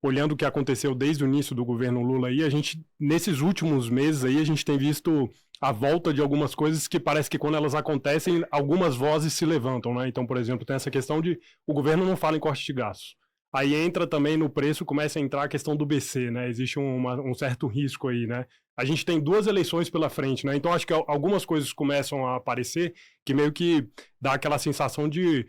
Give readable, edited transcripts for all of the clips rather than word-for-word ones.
olhando o que aconteceu desde o início do governo Lula aí, nesses últimos meses aí, a gente tem visto a volta de algumas coisas que parece que quando elas acontecem, algumas vozes se levantam, né? Então, por exemplo, tem essa questão de o governo não fala em corte de gastos. Aí entra também no preço, começa a entrar a questão do BC, né? Existe um certo risco aí, né? A gente tem 2 eleições pela frente, né? Então acho que algumas coisas começam a aparecer que meio que dá aquela sensação de...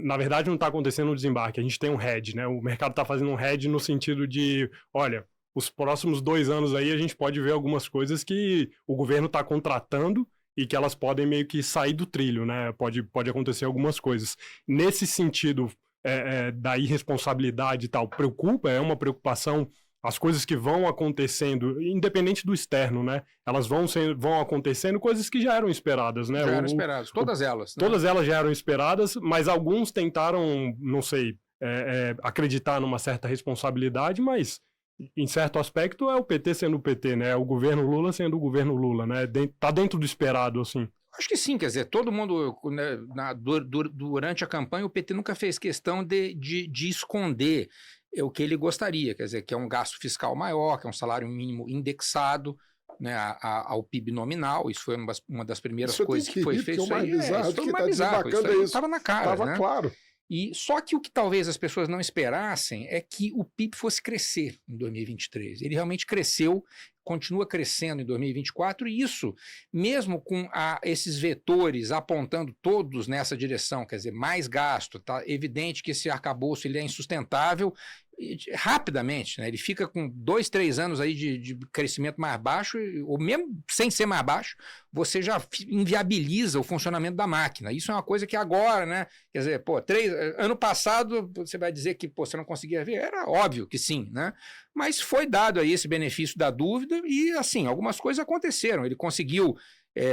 na verdade não está acontecendo um desembarque, a gente tem um hedge, né? O mercado está fazendo um hedge no sentido de, olha, os próximos 2 anos aí a gente pode ver algumas coisas que o governo está contratando e que elas podem meio que sair do trilho, né? Pode acontecer algumas coisas. Nesse sentido... da irresponsabilidade e tal, preocupa, é uma preocupação, as coisas que vão acontecendo, independente do externo, né? Elas vão acontecendo, coisas que já eram esperadas, né? Já eram esperadas, todas elas. Né? Todas elas já eram esperadas, mas alguns tentaram, não sei, acreditar numa certa responsabilidade, mas em certo aspecto é o PT sendo o PT, né? O governo Lula sendo o governo Lula, né? Tá dentro do esperado, assim. Acho que sim, quer dizer, todo mundo, né, durante a campanha, o PT nunca fez questão de esconder o que ele gostaria, quer dizer, que é um gasto fiscal maior, que é um salário mínimo indexado, né, ao PIB nominal. Isso foi uma das primeiras coisas que foi feito. Isso é o mais bizarro, isso foi mais bizarro, isso estava na cara. Estava, né? Claro. E só que o que talvez as pessoas não esperassem é que o PIB fosse crescer em 2023. Ele realmente cresceu, continua crescendo em 2024, e isso, mesmo com esses vetores apontando todos nessa direção, quer dizer, mais gasto, tá evidente que esse arcabouço ele é insustentável rapidamente, né? Ele fica com 2, 3 anos aí de crescimento mais baixo, ou mesmo sem ser mais baixo, você já inviabiliza o funcionamento da máquina. Isso é uma coisa que agora, né? Quer dizer, ano passado você vai dizer que você não conseguia ver, era óbvio que sim, né? Mas foi dado aí esse benefício da dúvida e, assim, algumas coisas aconteceram. Ele conseguiu,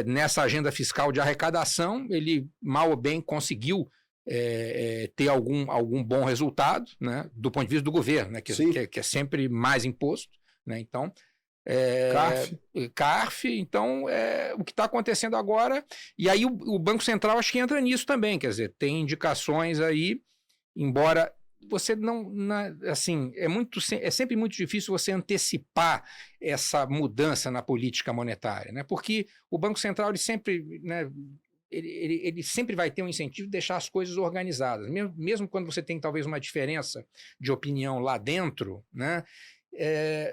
nessa agenda fiscal de arrecadação, ele mal ou bem conseguiu ter algum bom resultado, né, do ponto de vista do governo, né, que é sempre mais imposto, né, então CARF, então o que está acontecendo agora, e aí o Banco Central acho que entra nisso também, quer dizer, tem indicações aí, embora você assim, é sempre muito difícil você antecipar essa mudança na política monetária, né, porque o Banco Central ele sempre, né, ele sempre vai ter um incentivo de deixar as coisas organizadas, mesmo quando você tem talvez uma diferença de opinião lá dentro, né?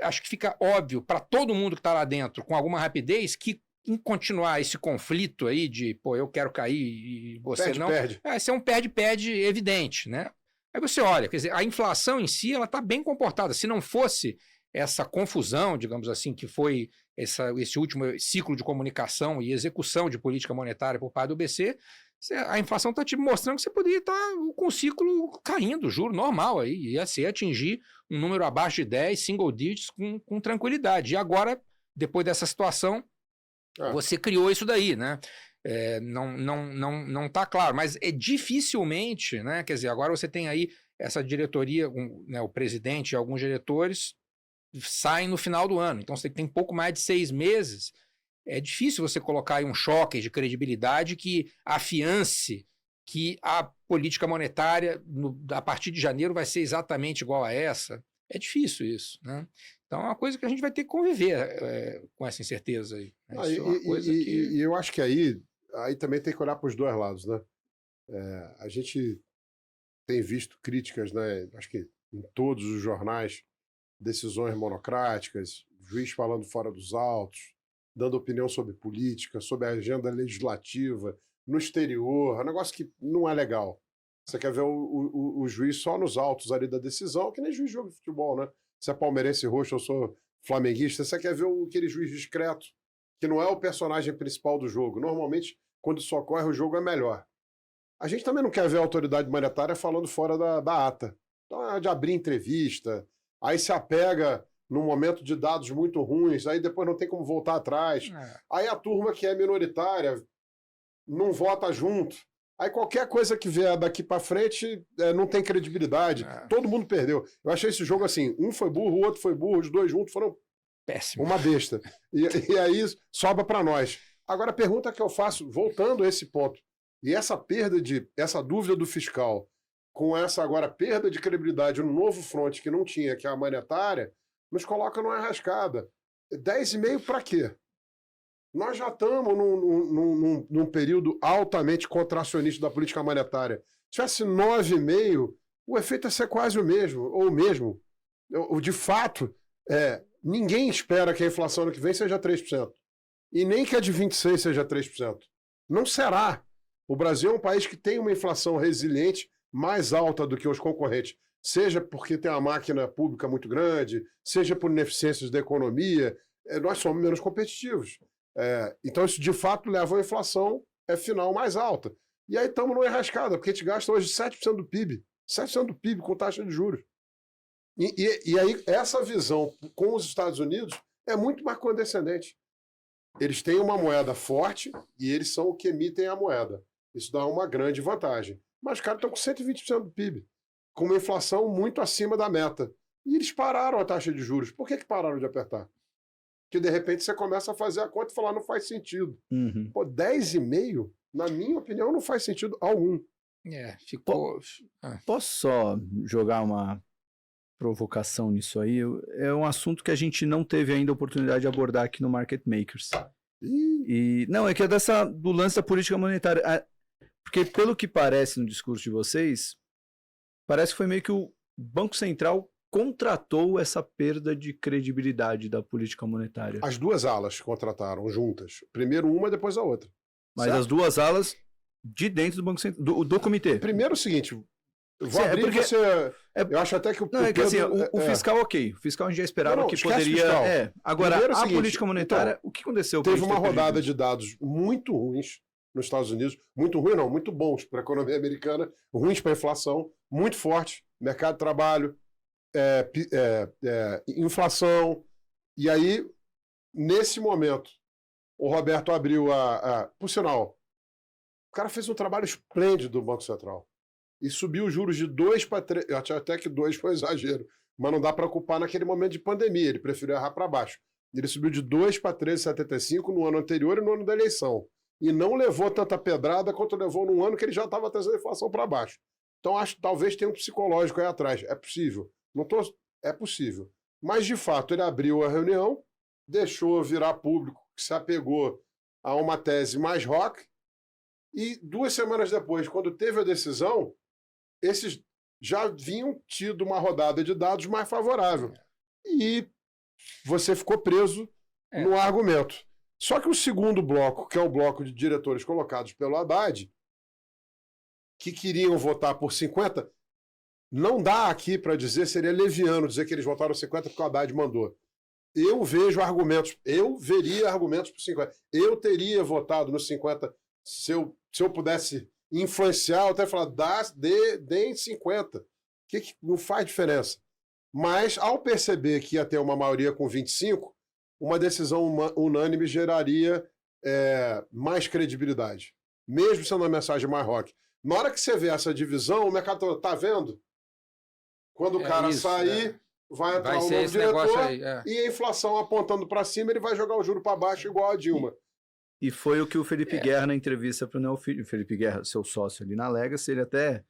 Acho que fica óbvio para todo mundo que está lá dentro, com alguma rapidez, que em continuar esse conflito aí de, eu quero cair e você não... Esse é um perde-perde evidente, né? Aí você olha, quer dizer, a inflação em si, ela está bem comportada. Se não fosse essa confusão, digamos assim, que foi esse último ciclo de comunicação e execução de política monetária por parte do BC, a inflação está te mostrando que você poderia estar com o ciclo caindo, juro normal, aí, ia atingir um número abaixo de 10, single digits, com tranquilidade. E agora, depois dessa situação, você criou isso daí, né? Não está claro, mas dificilmente, né? Quer dizer, agora você tem aí essa diretoria, né, o presidente e alguns diretores saem no final do ano, então você tem pouco mais de 6 meses, é difícil você colocar aí um choque de credibilidade que afiance que a política monetária a partir de janeiro vai ser exatamente igual a essa. É difícil isso, né? Então é uma coisa que a gente vai ter que conviver com essa incerteza aí. E eu acho que aí também tem que olhar para os dois lados, né? A gente tem visto críticas, né? Acho que em todos os jornais, decisões monocráticas, juiz falando fora dos autos, dando opinião sobre política, sobre a agenda legislativa, no exterior, é um negócio que não é legal. Você quer ver o juiz só nos autos ali da decisão, que nem juiz de jogo de futebol, né? Se é palmeirense roxo, eu sou flamenguista, você quer ver aquele juiz discreto, que não é o personagem principal do jogo. Normalmente, quando isso ocorre, o jogo é melhor. A gente também não quer ver a autoridade monetária falando fora da ata. Então, de abrir entrevista, aí se apega num momento de dados muito ruins, aí depois não tem como voltar atrás. Aí a turma que é minoritária não vota junto. Aí qualquer coisa que vier daqui para frente não tem credibilidade. Todo mundo perdeu. Eu achei esse jogo assim, um foi burro, o outro foi burro, os dois juntos foram péssimo. Uma besta. E aí sobra para nós. Agora a pergunta que eu faço, voltando a esse ponto, e essa dúvida do fiscal, com essa agora perda de credibilidade no novo fronte que não tinha, que é a monetária, nos coloca numa enrascada. 10,5 para quê? Nós já estamos num período altamente contracionista da política monetária. Se tivesse 9,5, o efeito ia ser quase o mesmo, ou o mesmo. De fato, ninguém espera que a inflação ano que vem seja 3%. E nem que a de 26 seja 3%. Não será. O Brasil é um país que tem uma inflação resiliente mais alta do que os concorrentes. Seja porque tem uma máquina pública muito grande, seja por ineficiências da economia, nós somos menos competitivos. Então isso de fato leva a inflação final mais alta. E aí estamos numa enrascada, porque a gente gasta hoje 7% do PIB. 7% do PIB com taxa de juros. E aí essa visão com os Estados Unidos é muito mais condescendente. Eles têm uma moeda forte e eles são o que emitem a moeda. Isso dá uma grande vantagem. Mas os caras estão com 120% do PIB, com uma inflação muito acima da meta. E eles pararam a taxa de juros. Por que pararam de apertar? Porque de repente você começa a fazer a conta e falar, não faz sentido. Uhum. Pô, 10,5, na minha opinião, não faz sentido algum. Ficou... Posso só jogar uma provocação nisso aí? É um assunto que a gente não teve ainda a oportunidade de abordar aqui no Market Makers. Não, é que é do lance da política monetária. Porque pelo que parece no discurso de vocês, parece que foi meio que o Banco Central contratou essa perda de credibilidade da política monetária. As duas alas contrataram juntas. Primeiro uma, depois a outra. Mas certo? as duas alas de dentro do Banco Central, do comitê. Primeiro o seguinte, vou abrir porque você... Eu acho até que o... Não, é que assim, o fiscal ok. O fiscal a gente já esperava que poderia... Agora, primeiro, a política monetária, o que aconteceu? Teve uma rodada de dados muito ruins nos Estados Unidos. Muito ruim não, muito bons para a economia americana, ruins para a inflação, muito forte, mercado de trabalho, inflação. E aí, nesse momento, o Roberto abriu por sinal, o cara fez um trabalho esplêndido do Banco Central. E subiu os juros de 2 para 3. Eu acho até que 2 foi exagero. Mas não dá para culpar naquele momento de pandemia. Ele preferiu errar para baixo. Ele subiu de 2 para 13,75 no ano anterior e no ano da eleição. E não levou tanta pedrada quanto levou num ano que ele já estava trazendo a inflação para baixo. Então acho que talvez tenha um psicológico aí atrás. É possível. É possível. Mas, de fato, ele abriu a reunião, deixou virar público, que se apegou a uma tese mais rock. E 2 semanas depois, quando teve a decisão, esses já vinham tido uma rodada de dados mais favorável. E você ficou preso no argumento. Só que o segundo bloco, que é o bloco de diretores colocados pelo Haddad, que queriam votar por 50, não dá aqui para dizer, seria leviano dizer que eles votaram 50 porque o Haddad mandou. Eu veria argumentos por 50. Eu teria votado nos 50 se eu pudesse influenciar, até falar, deem 50. Que não faz diferença. Mas, ao perceber que ia ter uma maioria com 25, uma decisão unânime geraria mais credibilidade. Mesmo sendo uma mensagem mais rock. Na hora que você vê essa divisão, o mercado tá vendo? Quando o cara sair, vai entrar um novo diretor aí, e a inflação apontando para cima, ele vai jogar o juro para baixo igual a Dilma. E foi o que o Felipe Guerra, na entrevista para o Neofilho, Felipe Guerra, seu sócio ali na Legacy, ele até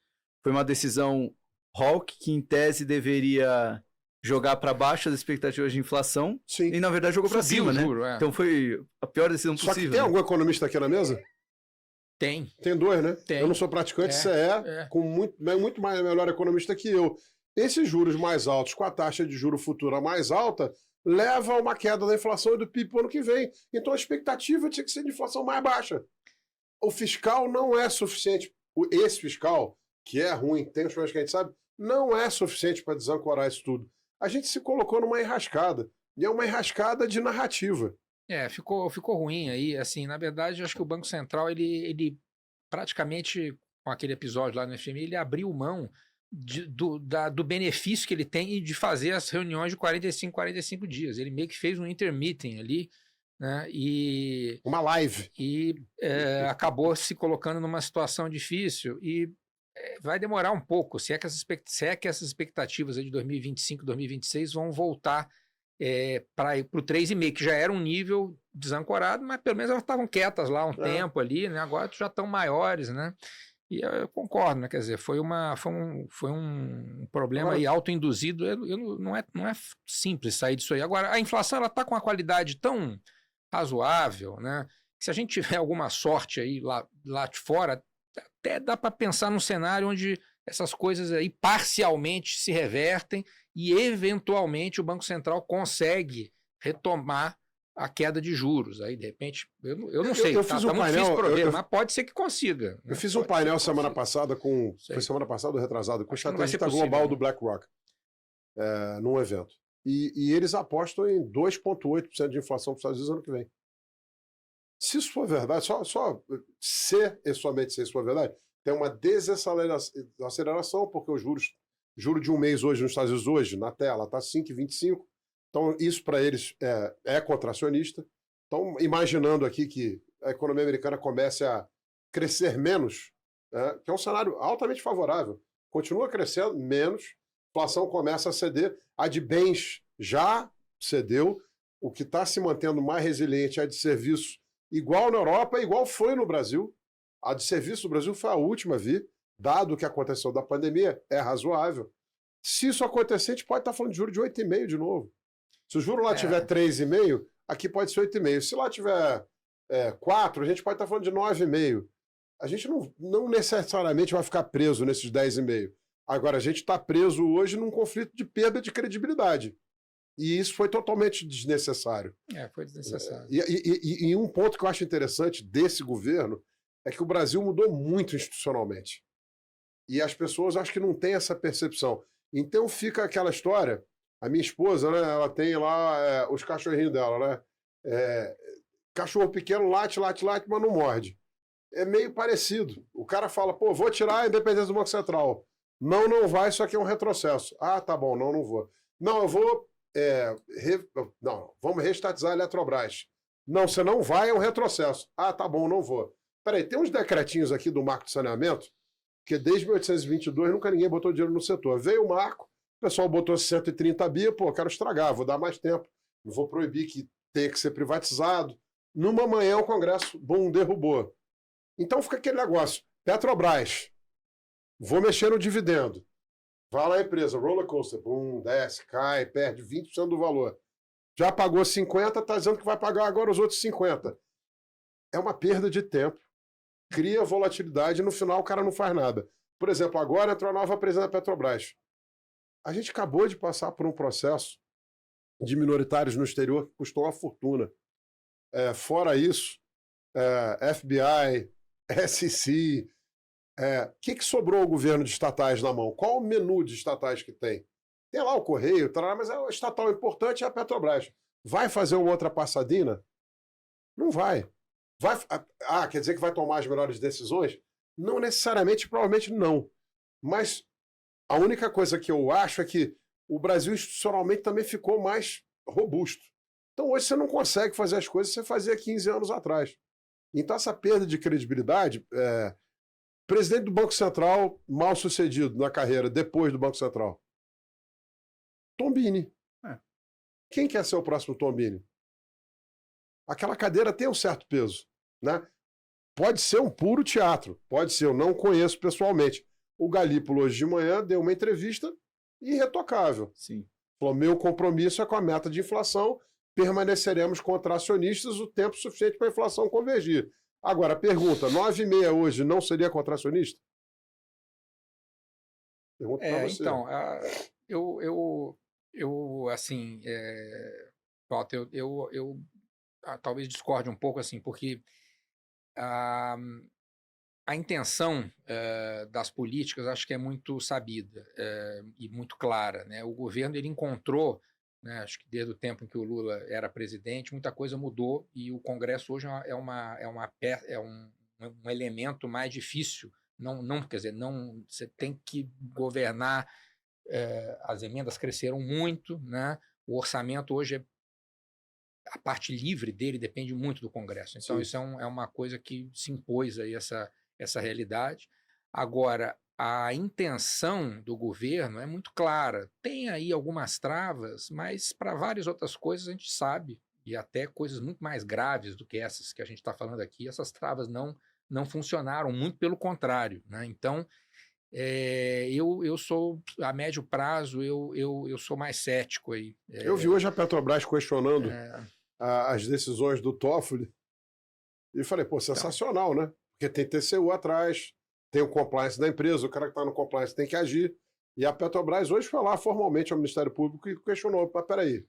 foi uma decisão hawk que, em tese, deveria jogar para baixo as expectativas de inflação. Sim. E, na verdade, jogou para cima, né? Então foi a pior decisão possível. Só que tem algum economista aqui na mesa? Tem. Tem 2, né? Tem. Eu não sou praticante, você com muito mais melhor economista que eu. Esses juros mais altos, com a taxa de juro futura mais alta, leva a uma queda da inflação e do PIB para o ano que vem. Então a expectativa tinha que ser de inflação mais baixa. O fiscal não é suficiente. Esse fiscal, que é ruim, tem os problemas que a gente sabe, não é suficiente para desancorar isso tudo. A gente se colocou numa enrascada. E é uma enrascada de narrativa. Ficou ruim aí. Assim, na verdade, eu acho que o Banco Central, ele praticamente, com aquele episódio lá no FMI, ele abriu mão do benefício que ele tem de fazer as reuniões de 45 dias. Ele meio que fez um intermeeting ali, né? Uma live. E acabou se colocando numa situação difícil e vai demorar um pouco, se é que essas expectativas aí de 2025, 2026 vão voltar para o 3,5, que já era um nível desancorado, mas pelo menos elas estavam quietas lá um tempo ali, né? Agora já estão maiores, né? E eu concordo, né? Quer dizer, foi um problema Agora- aí autoinduzido. Não é simples sair disso aí. Agora, a inflação ela está com uma qualidade tão razoável, né? Que se a gente tiver alguma sorte aí lá de fora, até dá para pensar num cenário onde essas coisas aí parcialmente se revertem e, eventualmente, o Banco Central consegue retomar a queda de juros. Aí, de repente, eu não sei, eu tá, fiz tá um muito painel, difícil prever, eu- mas pode ser que consiga. Eu né? fiz um Pode painel ser que semana consiga. passada com. Sei. Foi semana passada ou retrasado? Com o Acho que não vai ser estrategista possível, global né? do BlackRock, num evento. E eles apostam em 2,8% de inflação para os Estados Unidos ano que vem. Se isso for verdade, se somente se isso for verdade, tem uma desaceleração, porque o juro de um mês hoje nos Estados Unidos, hoje, na tela, está 5,25. Então, isso para eles é contracionista. Então, imaginando aqui que a economia americana comece a crescer menos, que é um cenário altamente favorável, continua crescendo menos, a inflação começa a ceder, a de bens já cedeu, o que está se mantendo mais resiliente é a de serviços, igual na Europa, igual foi no Brasil. A de serviço do Brasil foi a última a vir, dado o que aconteceu da pandemia, é razoável. Se isso acontecer, a gente pode estar falando de juros de 8,5 de novo. Se o juro lá tiver 3,5, aqui pode ser 8,5. Se lá tiver 4, a gente pode estar falando de 9,5. A gente não necessariamente vai ficar preso nesses 10,5. Agora, a gente está preso hoje num conflito de perda de credibilidade. E isso foi totalmente desnecessário. Foi desnecessário. E um ponto que eu acho interessante desse governo é que o Brasil mudou muito institucionalmente. E as pessoas acho que não têm essa percepção. Então fica aquela história. A minha esposa, né, ela tem lá os cachorrinhos dela, né? Cachorro pequeno late, late, late, mas não morde. É meio parecido. O cara fala, pô, vou tirar a independência do Banco Central. Não vai, isso aqui é um retrocesso. Ah, tá bom, não vou. Não, eu vou... Não, vamos reestatizar a Eletrobras. Não, você não vai, é um retrocesso. Ah, tá bom, não vou. Peraí, tem uns decretinhos aqui do Marco de Saneamento, que desde 1822 nunca ninguém botou dinheiro no setor. Veio o Marco, o pessoal botou 130 bi, pô, quero estragar, vou dar mais tempo. Não vou proibir que tenha que ser privatizado. Numa manhã o Congresso, derrubou. Então fica aquele negócio. Petrobras, vou mexer no dividendo. Vai lá a empresa, roller coaster, desce, cai, perde 20% do valor. Já pagou 50, está dizendo que vai pagar agora os outros 50. É uma perda de tempo. Cria volatilidade e no final o cara não faz nada. Por exemplo, agora entrou a nova presidente da Petrobras. A gente acabou de passar por um processo de minoritários no exterior que custou uma fortuna. Fora isso, FBI, SEC... O que sobrou ao governo de estatais na mão? Qual o menu de estatais que tem? Tem lá o Correio, mas o estatal importante é a Petrobras. Vai fazer uma outra passadina? Não vai. Quer dizer que vai tomar as melhores decisões? Não necessariamente, provavelmente não. Mas a única coisa que eu acho é que o Brasil institucionalmente também ficou mais robusto. Então hoje você não consegue fazer as coisas que você fazia 15 anos atrás. Então essa perda de credibilidade... Presidente do Banco Central mal sucedido na carreira, depois do Banco Central. Tombini. Quem quer ser o próximo Tombini? Aquela cadeira tem um certo peso, né? Pode ser um puro teatro, pode ser, eu não conheço pessoalmente. O Galípolo hoje de manhã deu uma entrevista irretocável. Sim. Falou, meu compromisso é com a meta de inflação, permaneceremos contracionistas o tempo suficiente para a inflação convergir. Agora, pergunta, 9,5 hoje não seria contracionista? Pergunta para você. Então, eu assim, Walter, eu talvez discorde um pouco, assim, porque a intenção das políticas acho que é muito sabida e muito clara, né? O governo ele encontrou, né, acho que desde o tempo em que o Lula era presidente, muita coisa mudou e o Congresso hoje é um elemento mais difícil. Quer dizer, você tem que governar. As emendas cresceram muito, né? O orçamento hoje a parte livre dele depende muito do Congresso. Então, isso é uma coisa que se impôs aí essa realidade. Agora, a intenção do governo é muito clara. Tem aí algumas travas, mas para várias outras coisas a gente sabe, e até coisas muito mais graves do que essas que a gente está falando aqui, essas travas não não funcionaram, muito pelo contrário, né? Então, eu sou, a médio prazo, eu sou mais cético aí. Eu vi hoje a Petrobras questionando as decisões do Toffoli e falei, pô, sensacional, né? Porque tem TCU atrás, tem o compliance da empresa, o cara que está no compliance tem que agir. E a Petrobras hoje foi lá formalmente ao Ministério Público e questionou, mas peraí,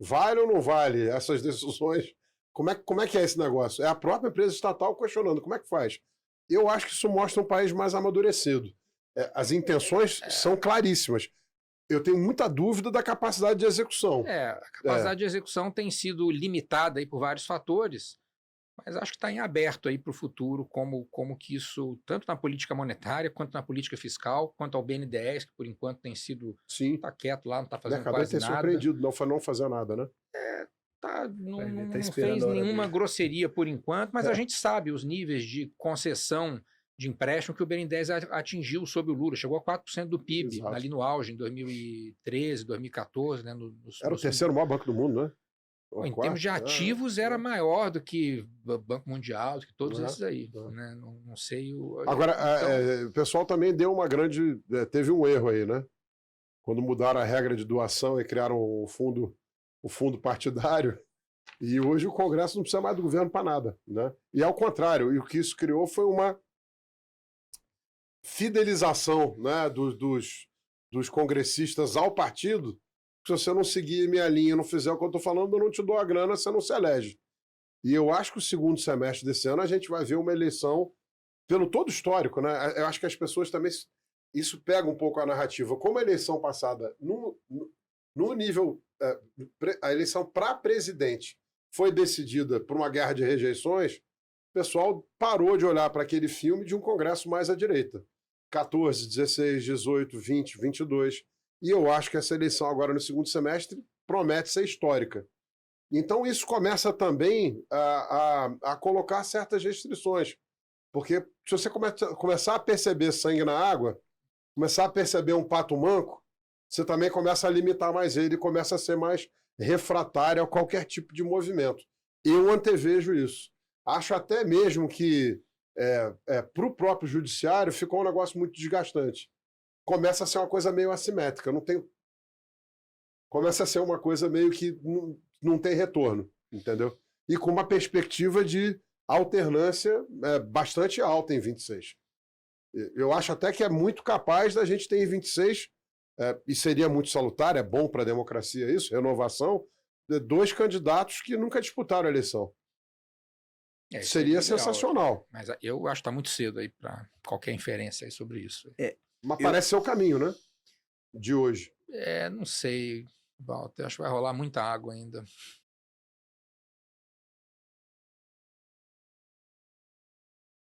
vale ou não vale essas decisões? Como é que é esse negócio? É a própria empresa estatal questionando, como é que faz? Eu acho que isso mostra um país mais amadurecido. As intenções são claríssimas. Eu tenho muita dúvida da capacidade de execução. A capacidade de execução tem sido limitada aí por vários fatores, mas acho que está em aberto aí para o futuro, como que isso, tanto na política monetária, quanto na política fiscal, quanto ao BNDES, que por enquanto tem sido, está quieto lá, não está fazendo quase nada. Surpreendido, não fazer nada, né? Não fez nenhuma grosseria por enquanto, mas a gente sabe os níveis de concessão de empréstimo que o BNDES atingiu sob o Lula, chegou a 4% do PIB, Exato. ali no auge, em 2013, 2014, né? Era o terceiro maior banco do mundo, né? Em termos de ativos, era maior do que o Banco Mundial, do que todos esses aí. Né? Não sei. Agora, o pessoal também deu uma grande. Teve um erro aí, né? Quando mudaram a regra de doação e criaram o fundo partidário. E hoje o Congresso não precisa mais do governo para nada. Né? E ao contrário, e o que isso criou foi uma fidelização, né, dos congressistas ao partido. Se você não seguir minha linha, não fizer o que eu estou falando, eu não te dou a grana, você não se elege. E eu acho que o segundo semestre desse ano a gente vai ver uma eleição pelo todo histórico, né? Eu acho que as pessoas também... Isso pega um pouco a narrativa. Como a eleição passada, no nível... a eleição para presidente foi decidida por uma guerra de rejeições, o pessoal parou de olhar para aquele filme de um Congresso mais à direita. 14, 16, 18, 20, 22... E eu acho que essa eleição agora no segundo semestre promete ser histórica. Então isso começa também a colocar certas restrições. Porque se você começar a perceber sangue na água, começar a perceber um pato manco, você também começa a limitar mais ele e começa a ser mais refratário a qualquer tipo de movimento. Eu antevejo isso. Acho até mesmo que para o próprio judiciário ficou um negócio muito desgastante. Começa a ser uma coisa meio assimétrica. Começa a ser uma coisa meio que não tem retorno, entendeu? E com uma perspectiva de alternância bastante alta em 26. Eu acho até que é muito capaz da gente ter em 26, e seria muito salutar, é bom para a democracia isso, renovação, de 2 candidatos que nunca disputaram a eleição. Seria sensacional. Mas eu acho que está muito cedo aí para qualquer inferência aí sobre isso. Mas parece ser o caminho, né? De hoje. Não sei, Walter. Acho que vai rolar muita água ainda.